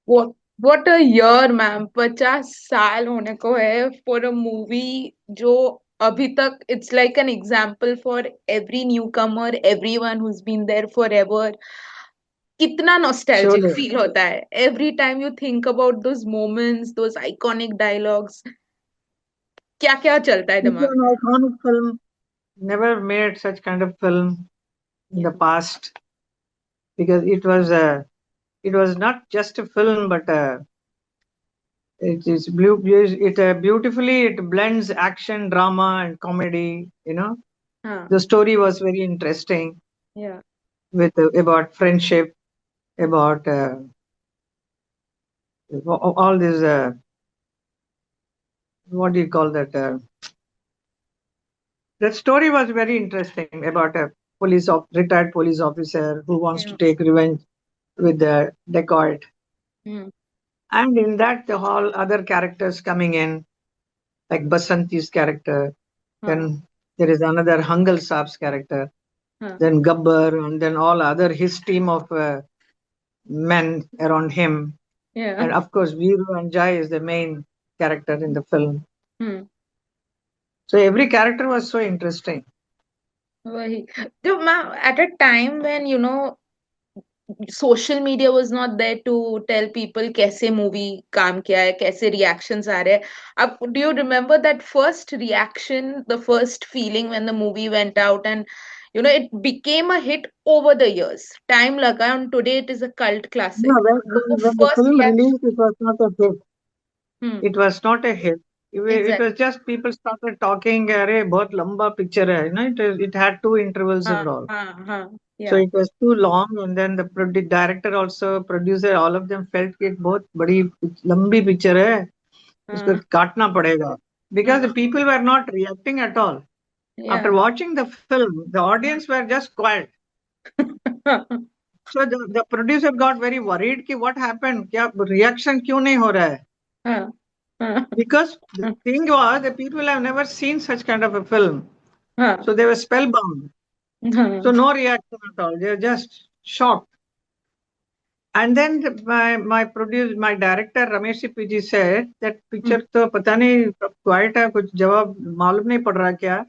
What a year ma'am, 50 साल होने को है फॉर अ मूवी जो अभी तक it's like an example for every newcomer, every one who's been there forever. कितना नॉस्टैल्जिक Sholay. फील होता है every time you think about those moments, those iconic dialogues. क्या क्या चलता है It's दिमाग an में। iconic film. Never made such kind of film in Yeah. the past because it was not just a film, but it is blue. It beautifully it blends action, drama, and comedy. हाँ. The story was very interesting Yeah. with about friendship, about all this. What do you call that? That story was very interesting about a retired police officer who wants to Yeah. take revenge with the dacoit. Hmm. And in that, the whole other characters coming in, like Basanti's character. हाँ. Then there is another Hangal Saab's character. हाँ. Then Gabbar, and then all other his team of men around him. Yeah. And of course, Veeru and Jai is the main character in the film. Hmm. So every character was so interesting. वही। तो ma'am at a time when social media was not there to tell people कैसे movie काम किया है, कैसे reactions आ रहे हैं। अब do you remember that first reaction, the first feeling when the movie went out and it became a hit over the years? Time laga and today it is a cult Yeah, classic. So when the first film reaction. released, it was not a hit. Hmm. It was not a hit. It Exactly. was just people started talking, "Arey, बहुत लंबा picture है." It had two intervals हाँ. and all. हाँ. हाँ. So Yeah. it was too long, and then the director also, producer, all of them felt कि बहुत बड़ी लंबी picture है, इसको हाँ. काटना पड़ेगा. Because the हाँ. people were not reacting at all. After Yeah. watching the film, the audience were just quiet. So the producer got very worried कि what happened? क्या reaction क्यों नहीं हो रहा है? हाँ. हाँ. Because the thing was, the people have never seen such kind of a film. हाँ. So they were spellbound. So हाँ. no reaction at all. They were just shocked. And then my director Ramesh PG said that picture तो पता नहीं quiet है कुछ जवाब मालूम नहीं पड़ रहा क्या.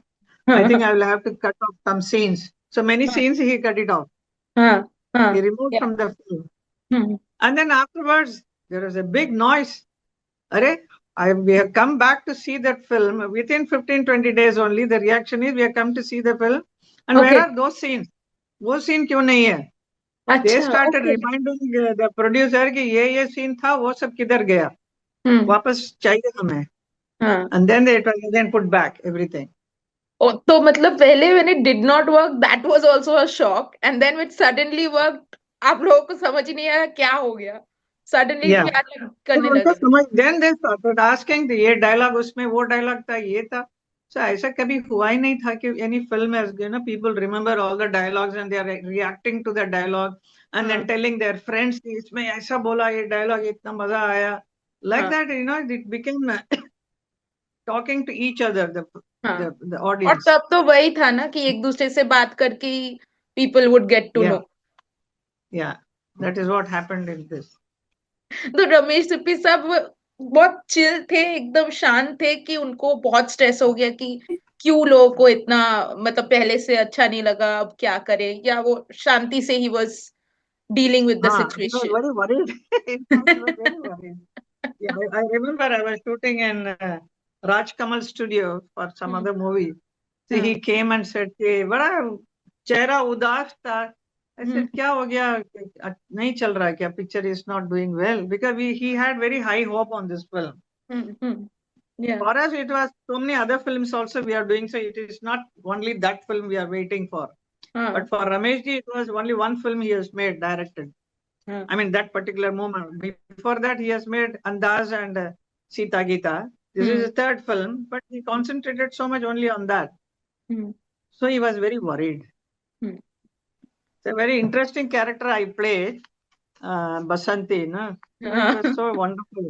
I think I will have to cut off some scenes. So many scenes he cut it off. हाँ. He हाँ. removed Yeah. from the film. Hmm. And then afterwards there was a big noise. Arey, we have come back to see that film within 15-20 days only. The reaction is we have come to see the film. And where Okay. are those scenes? वो scene क्यों नहीं है? They अच्छा, started okay. reminding the producer कि ये scene था वो सब किधर गया Hmm. वापस चाहिए हमें. हाँ. And then it was again put back everything. तो मतलब पहले when it did not work, that was also a shock, and then it suddenly worked, आप लोगों को समझ ही नहीं आया क्या हो गया, सडनली Yeah. क्या तो करने उनको लगे थे। समझ then they started asking ये डायलॉग उसमें वो डायलॉग था ये था. So ऐसा कभी हुआ ही नहीं था कि any film has people remember all the dialogues and they are reacting to the dialogue and then हाँ. telling their friends कि इसमें ऐसा बोला ये डायलॉग इतना मजा आया. Like हाँ. that it became talking to each other हाँ. the और audience. तब तो वही था ना कि एक दूसरे से बात करके people would get to Yeah, no. yeah. That is what happened in this. तो रमेश सिप्पी साहब बहुत चिल थे, एकदम शांत थे कि उनको बहुत स्ट्रेस हो गया कि क्यों लोगों को इतना, मतलब पहले से अच्छा नहीं लगा, अब क्या करे, या वो शांति से he was dealing with the He was situation. very worried. In fact, he was very worried. Yeah, I remember I was shooting in Raj Kamal studio for some other movie. So हाँ. he came and said कि बड़ा चेहरा उदास था. I said क्या हो गया नहीं चल रहा क्या picture is not doing well because he had very high hope on this film. या. For us it was so many other films also we are doing, so it is not only that film we are waiting for. हाँ. But for Ramesh ji it was only one film he has made directed. हाँ. I mean, that particular moment. Before that, he has made Andaz and Sita Gita. This is hmm. his third film, but he concentrated so much only on that. Hmm. So he was very worried. Hmm. It's a very interesting character I played, Basanti. No? So it was हाँ. so wonderful.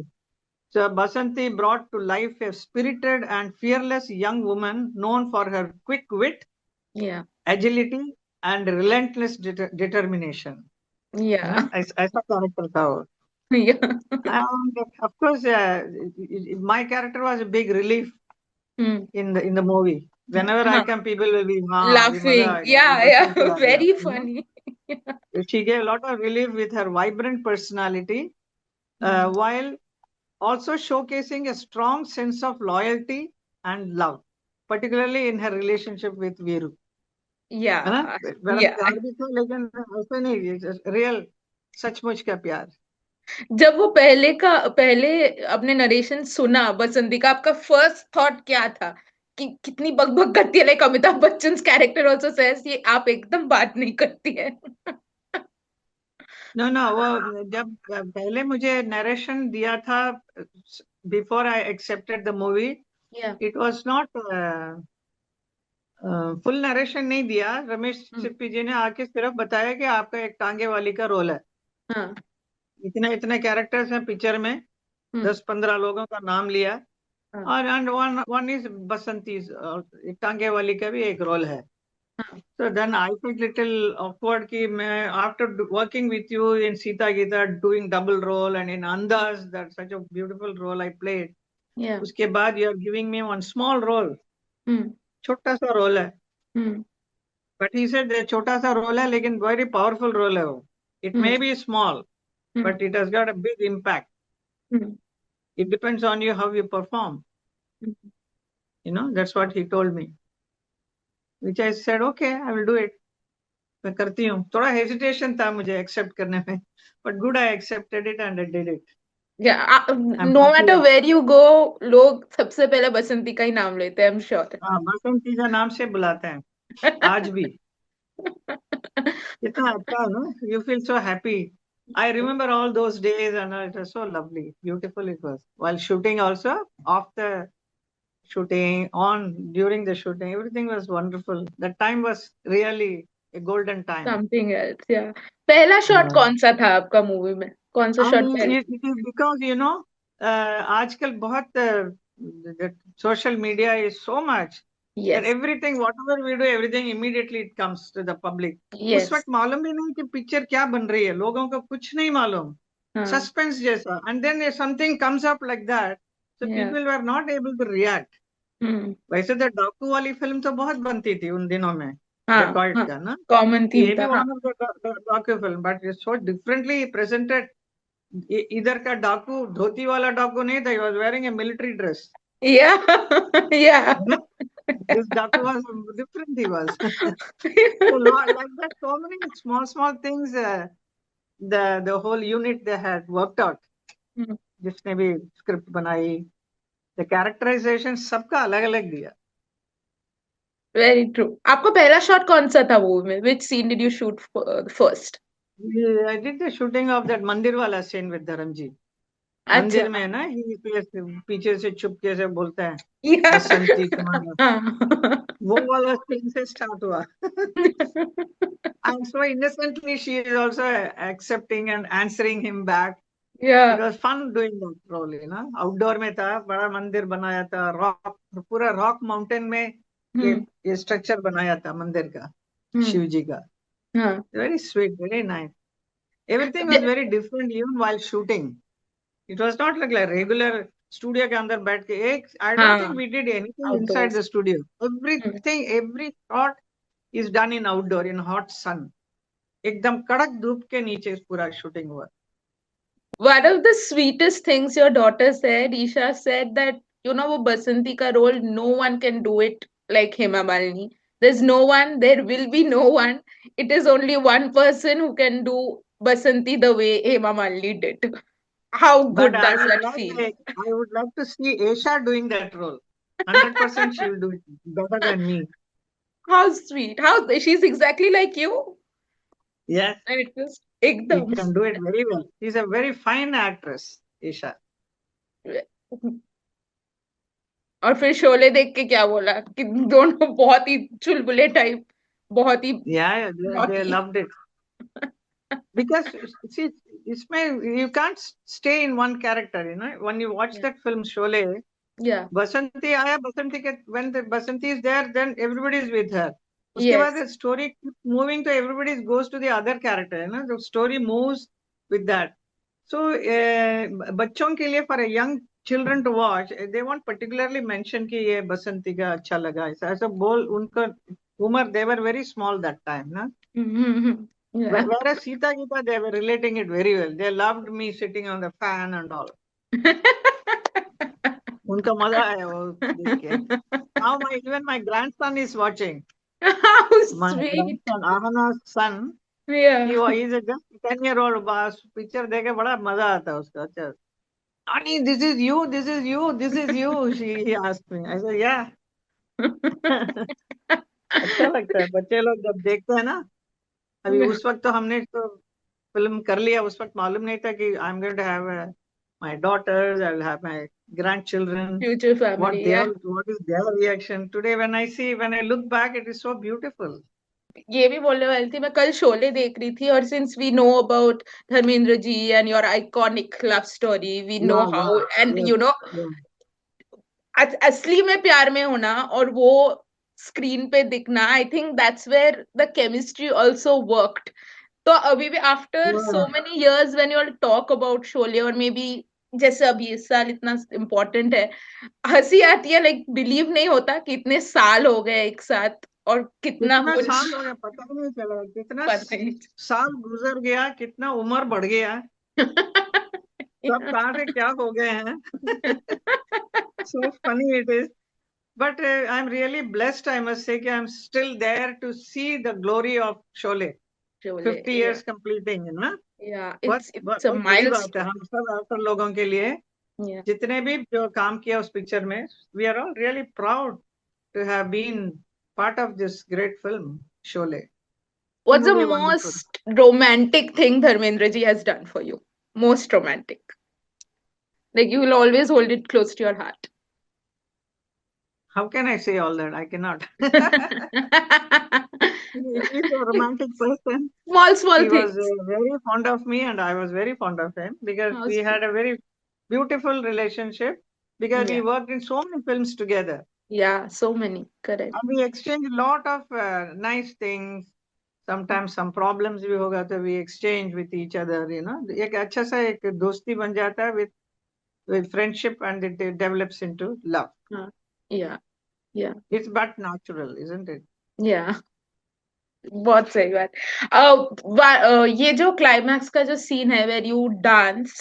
So Basanti brought to life a spirited and fearless young woman known for her quick wit, या. agility, and relentless determination. या. ऐसा character था वो. Yeah. And of course, my character was a big relief Hmm. in the movie. Whenever I हाँ, come, people will be, हाँ, अभी मजा laughing. आएगा, अभी Yeah, बसंती yeah. आ गया, Very you know. funny. She gave a lot of relief with her vibrant personality, Hmm. while also showcasing a strong sense of loyalty and love, particularly in her relationship with Viru. है ना? Yeah. बड़ा Yeah. प्यार भी था, लेकिन ऐसा नहीं, real सचमुच का प्यार. जब वो पहले अपने नरेशन सुना बसंती का, आपका फर्स्ट थॉट क्या था? कि कितनी बकबक करती है, like Amitabh Bachchan character also says ये आप एकदम बात नहीं करती है. नो नो, वो जब पहले मुझे नरेशन दिया था, before I accepted the movie, yeah. It was not full narration नहीं दिया. रमेश सिप्पी जी ने आके सिर्फ बताया कि आपका एक टांगे वाली का रोल है, हाँ. इतने इतने कैरेक्टर्स हैं पिक्चर में, 10-15 लोगों का नाम लिया, हाँ. और वन इज बसंती, एक टांगे वाली का भी एक रोल है. हाँ. So then I felt little awkward कि मैं after working with you in Sita Gita doing double role and in Andaz, that such a beautiful role I played. या. उसके बाद you are giving me one small role, छोटा सा role है. But he said that छोटा सा role है लेकिन very powerful रोल है वो. It may be small, but it has got a big impact. It depends on you how you perform. You know, that's what he told me. Which I said, okay, I will do it. मैं करती हूँ. थोड़ा hesitation था मुझे accept करने में, but good I accepted it and I did it. Yeah. I am no happy. Matter where you go, लोग सबसे पहले बसंती का ही नाम लेते हैं, आई एम श्योर. हाँ, बसंती का नाम से बुलाते हैं आज भी. कितना अच्छा है ना, you feel so happy. I remember all those days and it was so lovely, beautiful it was. While shooting also, of the shooting, on during the shooting, everything was wonderful. That time was really a golden time. Something else. या. पहला shot कौन सा था आपका movie में? कौन सा shot पहले? It is because, you know, आजकल बहुत social media is so much that yes. everything, whatever we do, everything immediately it comes to the public. उस यस. वक्त मालूम भी नहीं कि पिक्चर क्या बन रही है, लोगों को कुछ नहीं मालूम, हाँ. सस्पेंस जैसा. And then if something comes up like that, so या. people were not able to react. वैसे तो डाकू वाली फिल्म तो बहुत बनती थी उन दिनों में, हाँ. डेकॉइट हाँ. का ना. कॉमन थीम ये भी था. हाँ. वन ऑफ द डाकू film, but it's so differently presented. इधर का डाकू धोती वाला डाकू नहीं था, he was wearing a military dress. या. या. You know? This डाकू was different, he was. So like that, so many small things, the whole unit they had worked out. जिसने भी स्क्रिप्ट बनाई, the characterization सबका अलग अलग दिया. Very true. आपका पहला शॉट कौन सा था मूवी में? Which scene did you shoot first? I did the shooting of that मंदिर वाला scene with धर्मजी. अच्छा. मंदिर में है ना, पीछे से चुपके से बोलता है या. बसंती तुम्हारा, हाँ. वो वाला सीन से स्टार्ट हुआ. And so innocently she is also accepting and answering him back. या. It was fun doing that role, you know. Outdoor में था, बड़ा मंदिर बनाया था, रॉक, पूरा रॉक माउंटेन में ये स्ट्रक्चर बनाया था मंदिर का, शिव जी का. हाँ. Very sweet, very nice. Everything was very different even while shooting. It was not like regular studio के अंदर बैठ के एक. I don't think we did anything inside the studio. Everything, every shot is done in outdoor, in hot sun. एकदम कड़क धूप के नीचे पूरा shooting हुआ. One of the sweetest things your daughter said, Isha said that, you know, वो बसंती का role, no one can do it like Hema Malini. There's no one, there will be no one. It is only one person who can do Basanti the way Hema Malini did. How good But does that feel? I would like to see Aisha doing that role. 100% she will do it better than me. How sweet. How she's exactly like you. Yes, And it was she ekdam. can do it very well. She's a very fine actress, Aisha. और फिर शोले देख के क्या बोला कि दोनों बहुत ही चुलबुले type, बहुत ही Yeah, they naughty. loved it. Because see, you can't stay in one character, you know. When you watch that film Sholay, Yeah. Basanti आया, Basanti के, when the Basanti is there, then everybody is with her. उसके Yes. बाद the story keeps moving to everybody goes to the other character, you know. The story moves with that. So बच्चों के लिए, for a young children to watch, they won't particularly mention कि ये बसंती का अच्छा लगा, ऐसा ऐसा बोल उनका उम्र, they were very small that time, ना. Yeah. Whereas Sita Gita, they were relating it very well. They loved me sitting on the fan and all. उनका मजा आया वो देख के. Now even my grandson is watching. How My sweet. grandson, Ahana's son, Yeah. he's a just 10-year-old. बस picture देखे बड़ा मजा आता है उसका. अच्छा, Nani, this is you, this is you, this is you. He asked me. I said, yeah. अच्छा लगता है बच्चे लोग जब देखते हैं ना. अभी उस वक्त तो हमने तो फिल्म कर लिया, उस वक्त मालूम नहीं था कि I am going to have my daughters, I will have my grandchildren. Future family, yeah. What is their reaction today? When I look back, it is so beautiful. ये भी बोलने वाली थी, मैं कल शोले देख रही थी, और since we know about Dharmendra ji and your iconic love story, we know Yeah, how, and yes, you know yeah. असली में प्यार में होना और वो स्क्रीन पे दिखना, I think that's where the chemistry also worked. तो अभी भी after so Yeah. Many years when you all talk about Sholay, और मे बी जैसे अभी इस साल इतना इम्पोर्टेंट है, हंसी आती है, लाइक बिलीव नहीं होता कि इतने साल हो गए एक साथ और कितना कितना कुछ साल हो गया पता ही नहीं चला, कितना पता ही साल गुजर गया, कितना उम्र बढ़ गया, सब कहाँ से क्या हो गए हैं. So funny it is. But I'm really blessed, I must say, that I'm still there to see the glory of Sholay. Sholay. 50 years completing, है ना. या बहुत इट्स अ बहुत बड़ी बात है माइलस्टोन. हम सब एक्टर लोगों के लिए, या जितने भी जो काम किया उस पिक्चर में. We are all really proud to have been part of this great film, Sholay. What's the Truly wonderful. Most romantic thing Dharmendra ji has done for you? Most romantic, like you will always hold it close to your heart. How can I say all that? I cannot. He's a romantic person. Small He was things. very fond of me, and I was very fond of him because How we had sweet. a very beautiful relationship because we Yeah, worked in so many films together. yeah, so many. Correct. And we exchanged a lot of nice things. Sometimes some problems भी होगा तो we exchange with each other, you know. एक अच्छा सा एक दोस्ती बन जाता है with friendship, and it develops into love. Yeah, yeah, It's but natural, isn't it? yeah. बहुत सही बात. ये जो क्लाइमैक्स का जो सीन है वेर यू डांस,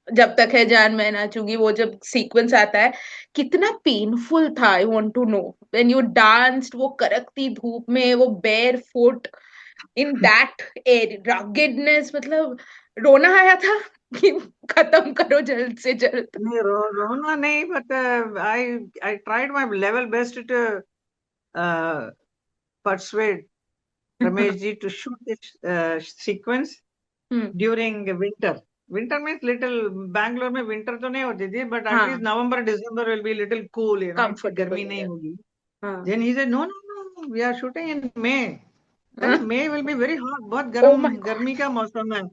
जब तक है जान मैं नाचूंगी, वो जब सीक्वेंस आता है, कितना पेनफुल था. I want to know when you danced, वो कड़कती धूप में, वो barefoot in that air ruggedness, मतलब रोना आया था कि खत्म करो जल्द से जल्द. नहीं रोना नहीं, but I tried my level best to persuade Ramesh ji to shoot this sequence during winter. Winter means little, Bangalore में winter तो नहीं होती थी, but at least November, December will be little cool, you know, इतनी गर्मी नहीं होगी. Then he said, no, we are shooting in May. Then May will be very hot, बहुत गर्म, गर्मी का मौसम है.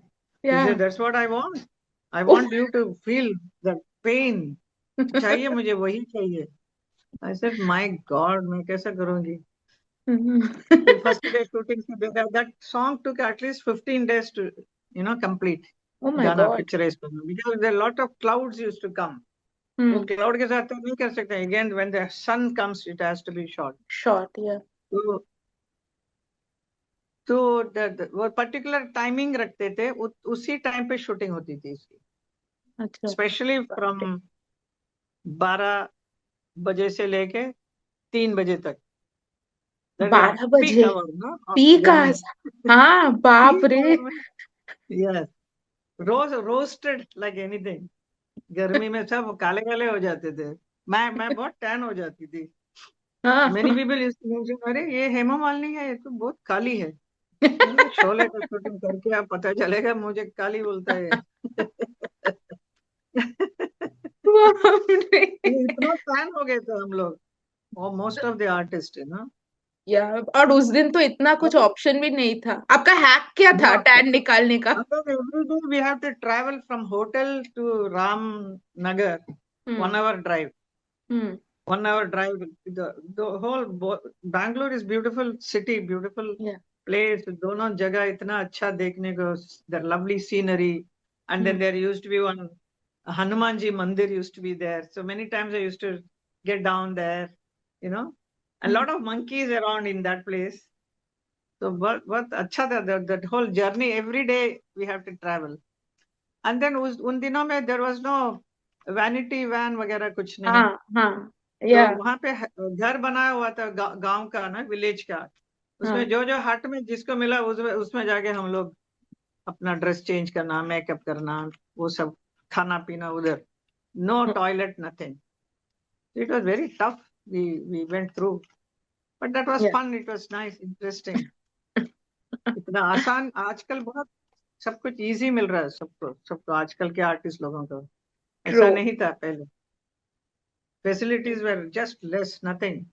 He said, that's what I want. I want you to feel the pain. चाहिए मुझे वही चाहिए. I said, my God, मैं कैसा करूँगी? The first day shooting से देखा, that song took at least 15 days to, you know, complete. Oh my गाना God. picturize करना, because there are a lot of clouds used to come. वो cloud के साथ तो नहीं कर सकते. Again, when the sun comes, it has to be shot. Short, yeah. तो वो पर्टिकुलर टाइमिंग रखते थे, उसी टाइम पे शूटिंग होती थी इसकी. अच्छा. स्पेशली फ्रॉम 12 बजे से लेके 3 बजे तक. 12 बजे पीक आवर्स. हाँ बाप रे. Yes, roasted like anything. गर्मी में सब काले काले हो जाते थे. मैं बहुत टैन हो जाती थी. मेनी पीपल, अरे ये हेमा मालिनी है, ये तो बहुत काली है. शोले का शूटिंग करके आप पता चलेगा मुझे काली बोलता है. इतना फैन हो गए थे हम लोग, मोस्ट ऑफ द आर्टिस्ट, है ना. यार, और उस दिन तो इतना कुछ ऑप्शन भी नहीं था. आपका हैक क्या था टैन निकालने का? Every day we have to travel from hotel to Ramnagar, 1 hour drive. 1 hour drive. The whole Bangalore is beautiful city, beautiful place. दोनों जगह इतना अच्छा देखने को, the lovely scenery, And then there used to be one Hanumanji Mandir used to be there. So many times I used to get down there, you know, a lot of monkeys around in that place. So what अच्छा था, that whole journey, every day we have to travel. And then उन दिनों में there was no vanity van वगैरह कुछ नहीं. हाँ हाँ तो या वहां पे घर बनाया हुआ था गांव का ना, विलेज का. उसमें जो जो हट में जिसको मिला उसमें जाके हम लोग अपना ड्रेस चेंज करना, मेकअप करना, वो सब खाना पीना उधर. No toilet, nothing. It was very tough. We went through, but that was yeah fun. It was nice, interesting. इतना आसान. आजकल बहुत सब कुछ इजी मिल रहा है सबको आजकल के आर्टिस्ट लोगों को. ट्रू. ऐसा नहीं था पहले. Facilities were just less, nothing.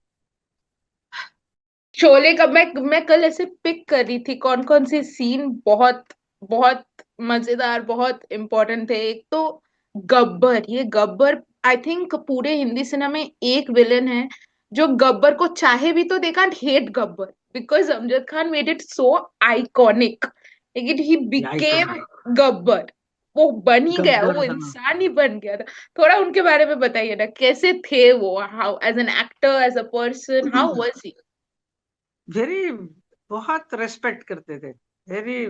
Sholay का मैं कल ऐसे पिक कर रही थी कौन कौन से सीन बहुत बहुत मजेदार, बहुत इम्पोर्टेंट थे. एक तो गब्बर. ये गब्बर आई थिंक पूरे हिंदी सिनेमा में एक विलन है जो गब्बर को चाहे भी तो they can't hate Gabbar, because Amjad Khan made it so iconic. लेकिन ही बिकेम गब्बर. वो बन ही गया, गब्बर, वो हाँ. इंसान ही बन गया था. थोड़ा उनके बारे में बताइए ना, कैसे थे वो, how as an actor, as a person, how was he? Very, बहुत रेस्पेक्ट करते थे. Very,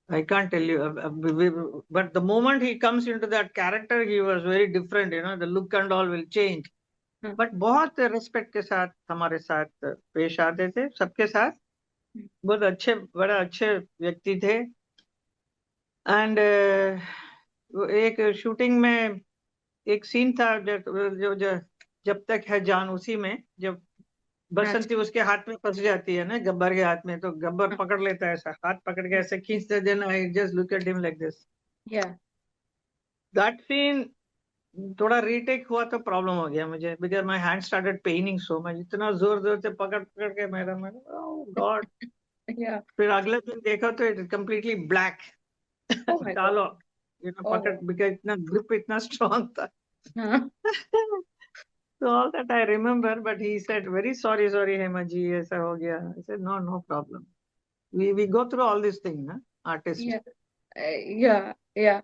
I can't tell you, but the moment he comes into that character, he was very different. You know, the look and all will change. But बहुत respect के साथ हमारे साथ पेश आते थे, सबके साथ. बहुत अच्छे, बड़ा अच्छे व्यक्ति थे. एंड एक शूटिंग में एक सीन था जो जब तक है जान, उसी में जब बसंती उसके हाथ में फंस जाती है ना, गब्बर के हाथ में, तो गब्बर पकड़ लेता है, ऐसा हाथ पकड़ के ऐसे खींचते. Then I just look at him like this. That scene थोड़ा रीटेक हुआ तो प्रॉब्लम हो गया मुझे, because my hand started paining so much. इतना जोर जोर से पकड़ पकड़ के मेरा, ओह गॉड. Yeah. फिर अगले दिन देखा तो it completely black. Oh my God. कालो, पकड़, Oh. बिकॉज इतना ग्रिप इतना स्ट्रांग था. हाँ. So all that I remember, but he said, very sorry, Hema ji, ऐसा हो गया. I said, no problem. We go through all these things, na, artists. Yeah. Yeah. Yeah.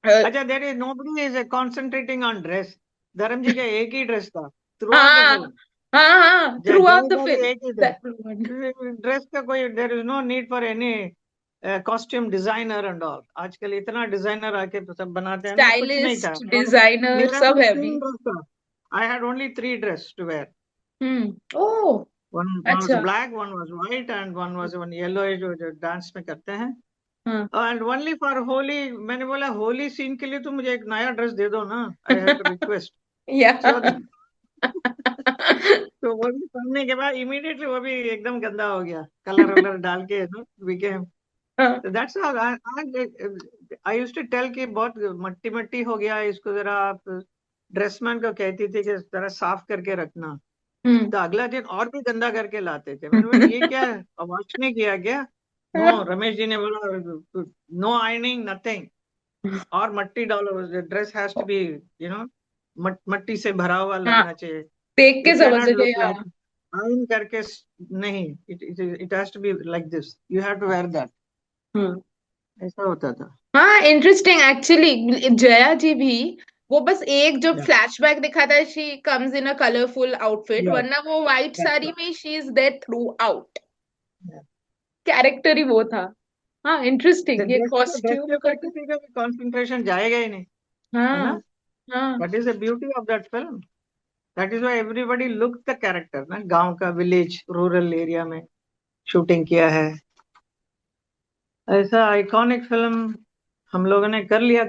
अच्छा, there is nobody is concentrating on dress. धर्म जी का एक ही dress था throughout the हाँ film. हाँ हाँ. Throughout the जगह film. भी एक ही था. That one. ड्रेस का कोई, there is no need for any costume designer and all. आजकल इतना डिजाइनर आके सब बनाते हैं ना, कुछ नहीं था. Stylist, designer, मेरा सब भी है 3 अभी. ड्रेस था. I had only 3 dress to wear. Oh. One was अच्छा. black, one was white, and one was one yellow, जो डांस में करते हैं. हाँ. And only for Holi. मैंने बोला होली सीन के लिए तो मुझे एक नया ड्रेस दे दो ना. I had to request. Yeah. So तो वो भी पहनने के बाद इमीडिएटली वो भी एकदम गंदा हो गया, कलर वलर डाल के ना बिकेम. हाँ. That's all. I used to tell कि बहुत मट्टी मट्टी हो गया है, इसको जरा आप ड्रेसमैन को कहती थी कि जरा साफ करके रखना. तो अगला दिन और भी गंदा करके लाते थे. मैंने बोला ये क्या है, वॉश नहीं किया क्या? नो, रमेश जी ने बोला नो आयरनिंग, नथिंग. और मट्टी डालो, dress has to be, you know, मट्टी से भरा हुआ हाँ. लगना चाहिए. देख के इट कैन समझ नॉट गए. लुक लाइक आयरन करके. नहीं, it has to be like this. You have to wear that. हाँ. ऐसा होता था. हाँ, इंटरेस्टिंग एक्चुअली. जया जी भी वो बस एक जो Yeah. फ्लैशबैक दिखाता है, she comes in a colourful outfit, Yeah. वरना वो व्हाइट That's साड़ी right. में she is there throughout. Yeah. Character ही वो था. हाँ, इंटरेस्टिंग. ये ड्रेस के कॉस्ट्यूम ऊपर का. किसी का भी कंसंट्रेशन जाएगा ही नहीं, है ना. हाँ हाँ. That is the beauty of that film. That is why everybody look the character ना. गांव का, विलेज, रूरल एरिया में शूटिंग किया है. ऐसा आइकॉनिक फिल्म हम लोगों ने कर लिया.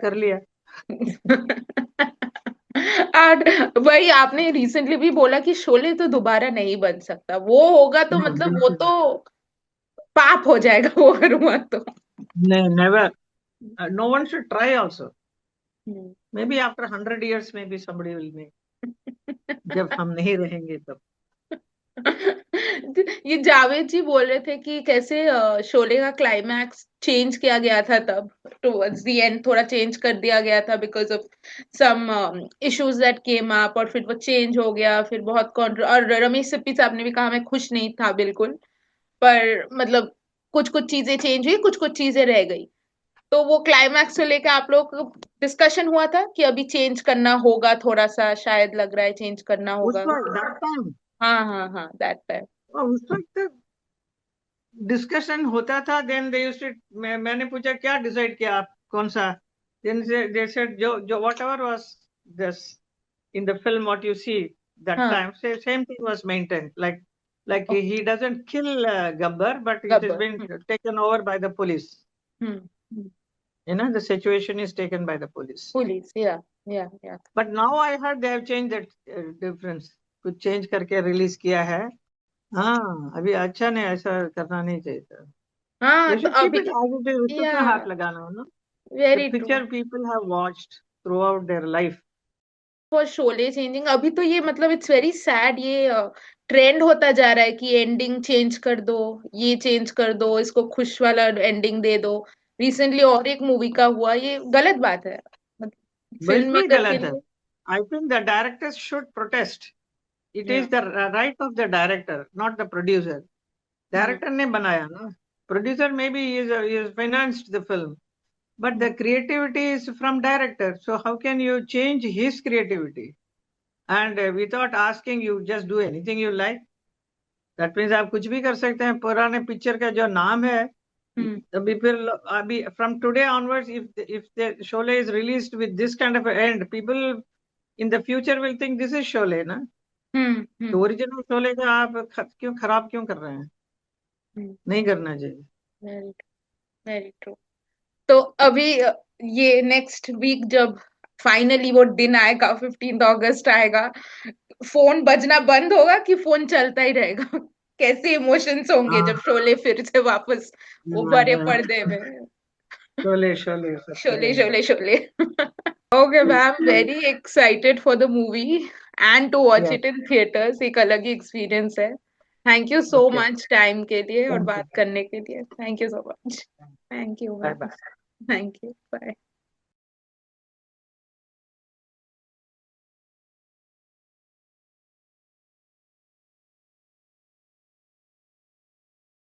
और वही आपने रिसेंटली भी बोला कि शोले तो दोबारा नहीं बन सकता. वो होगा तो नहीं, मतलब वो बिल्कुल तो पाप हो जाएगा वो अगर हुआ तो. नहीं. Never. No one should try also. Hmm. Maybe after 100 years में भी somebody will make. जब हम नहीं रहेंगे तब. ये जावेद जी बोल रहे थे कि कैसे शोले का क्लाइमैक्स चेंज किया गया था तब टुवर्ड्स द एंड, थोड़ा चेंज कर दिया गया था because of some issues that came up, और फिर वो चेंज हो गया. फिर बहुत और रमेश सिप्पी साहब ने भी कहा मैं खुश नहीं था बिल्कुल, पर मतलब कुछ कुछ चीजें चेंज हुई, कुछ कुछ चीजें रह गई. तो वो क्लाइमैक्स से लेके आप लोग डिस्कशन हुआ था कि अभी चेंज करना होगा, थोड़ा सा शायद लग रहा है चेंज करना उस होगा। वक्त that time, हाँ हाँ हाँ, दैट टाइम। उस वक्त डिस्कशन होता था। देन दे यूज्ड टू, मैंने पूछा क्या डिसाइड किया आप, कौन सा? देन दे सेड जो what ever was this in the film what you see that हाँ। time, same thing was maintained, like he doesn't kill Gabbar, but it has Gabbar. been taken over by the police. Hmm. The situation is taken by the police. Police, या। But now I heard they have changed that difference, कुछ change करके release किया है। हाँ, अभी अच्छा नहीं, ऐसा करना नहीं चाहिए था। हाँ They तो should keep अभी, it as it is, उसको या, क्यों हाथ लगाना है ना? The very true. picture people have watched throughout their life. For Sholay changing, अभी तो ये मतलब इट्स वेरी सैड, ये ट्रेंड होता जा रहा है कि एंडिंग चेंज कर दो, ये चेंज कर दो, इसको खुश वाला एंडिंग दे दो। रिसेंटली और एक मूवी का हुआ, ये गलत बात है फिल्म बिल्कुल मेकर के गलत है। लिए। I think the directors should protest. It या। is the right of the director, not the producer. Hmm. Director ने बनाया ना, producer maybe he is financed the film, but the creativity is from director. So how can you change his creativity? And without asking, you just do anything you like. That means आप कुछ भी कर सकते हैं। पुराने picture का जो नाम है, हम्म। अभी फिर अभी from today onwards, if the Sholay is released with this kind of an end, people in the future will think this is Sholay, ना? तो हम्म। ओरिजिनल शोले का आप क्यों खराब क्यों कर रहे हैं? नहीं करना चाहिए। Very very true. तो अभी ये नेक्स्ट वीक जब फाइनली वो दिन आएगा, 15 अगस्त आएगा, फोन बजना बंद होगा कि फोन चलता ही रहेगा? कैसे इमोशंस होंगे हाँ, जब शोले फिर से वापस वो बड़े पर्दे में? शोले शोले सब शोले करेंगे। Sholay Sholay. Okay ma'am, very excited for the movie and to watch yes, it in theatres, एक अलग ही एक्सपीरियंस है। Thank you so okay, much time के लिए और थैंक यू, बात करने के लिए, thank you so much. Thank you bye ma'am. Bye. Thank you, bye.